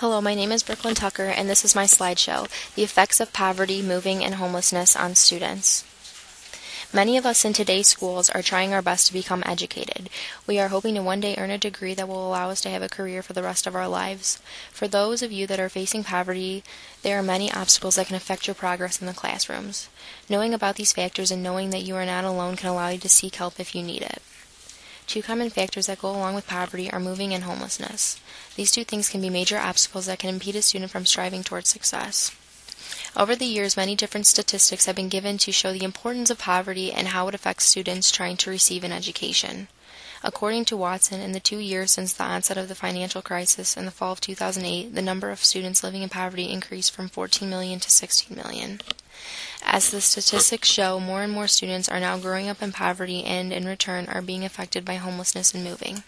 Hello, my name is Brooklyn Tucker, and this is my slideshow, The Effects of Poverty, Moving, and Homelessness on Students. Many of us in today's schools are trying our best to become educated. We are hoping to one day earn a degree that will allow us to have a career for the rest of our lives. For those of you that are facing poverty, there are many obstacles that can affect your progress in the classrooms. Knowing about these factors and knowing that you are not alone can allow you to seek help if you need it. Two common factors that go along with poverty are moving and homelessness. These two things can be major obstacles that can impede a student from striving towards success. Over the years, many different statistics have been given to show the importance of poverty and how it affects students trying to receive an education. According to Watson, in the 2 years since the onset of the financial crisis in the fall of 2008, the number of students living in poverty increased from 14 million to 16 million. As the statistics show, more and more students are now growing up in poverty and, in return, are being affected by homelessness and moving.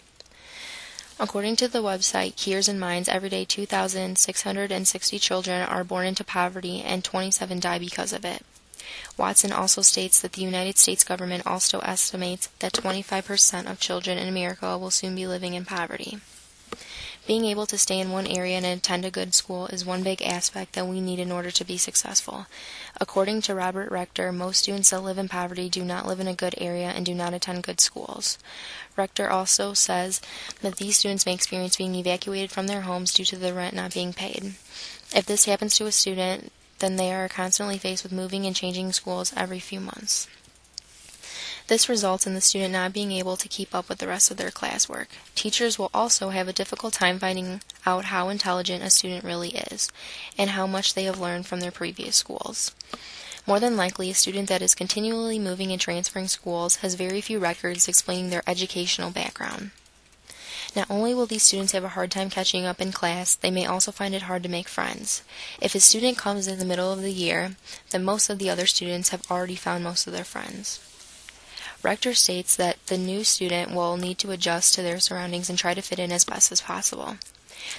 According to the website Keers and Minds, every day 2,660 children are born into poverty and 27 die because of it. Watson also states that the United States government also estimates that 25% of children in America will soon be living in poverty. Being able to stay in one area and attend a good school is one big aspect that we need in order to be successful. According to Robert Rector, most students that live in poverty do not live in a good area and do not attend good schools. Rector also says that these students may experience being evacuated from their homes due to the rent not being paid. If this happens to a student, then they are constantly faced with moving and changing schools every few months. This results in the student not being able to keep up with the rest of their classwork. Teachers will also have a difficult time finding out how intelligent a student really is, and how much they have learned from their previous schools. More than likely, a student that is continually moving and transferring schools has very few records explaining their educational background. Not only will these students have a hard time catching up in class, they may also find it hard to make friends. If a student comes in the middle of the year, then most of the other students have already found most of their friends. Rector states that the new student will need to adjust to their surroundings and try to fit in as best as possible.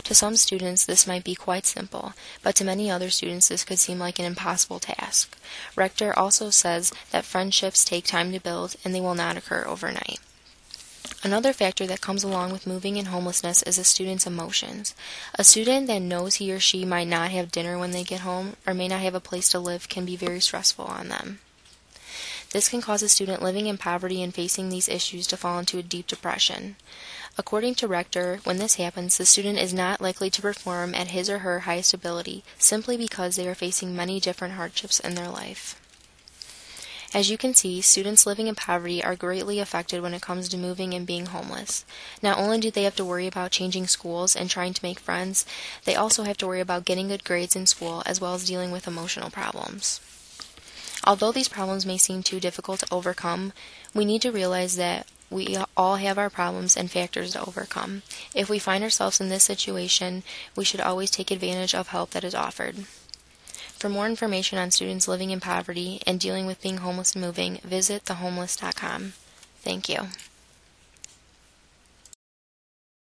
To some students, this might be quite simple, but to many other students, this could seem like an impossible task. Rector also says that friendships take time to build, and they will not occur overnight. Another factor that comes along with moving and homelessness is a student's emotions. A student that knows he or she might not have dinner when they get home, or may not have a place to live, can be very stressful on them. This can cause a student living in poverty and facing these issues to fall into a deep depression. According to Rector, when this happens, the student is not likely to perform at his or her highest ability simply because they are facing many different hardships in their life. As you can see, students living in poverty are greatly affected when it comes to moving and being homeless. Not only do they have to worry about changing schools and trying to make friends, they also have to worry about getting good grades in school as well as dealing with emotional problems. Although these problems may seem too difficult to overcome, we need to realize that we all have our problems and factors to overcome. If we find ourselves in this situation, we should always take advantage of help that is offered. For more information on students living in poverty and dealing with being homeless and moving, visit thehomeless.com. Thank you.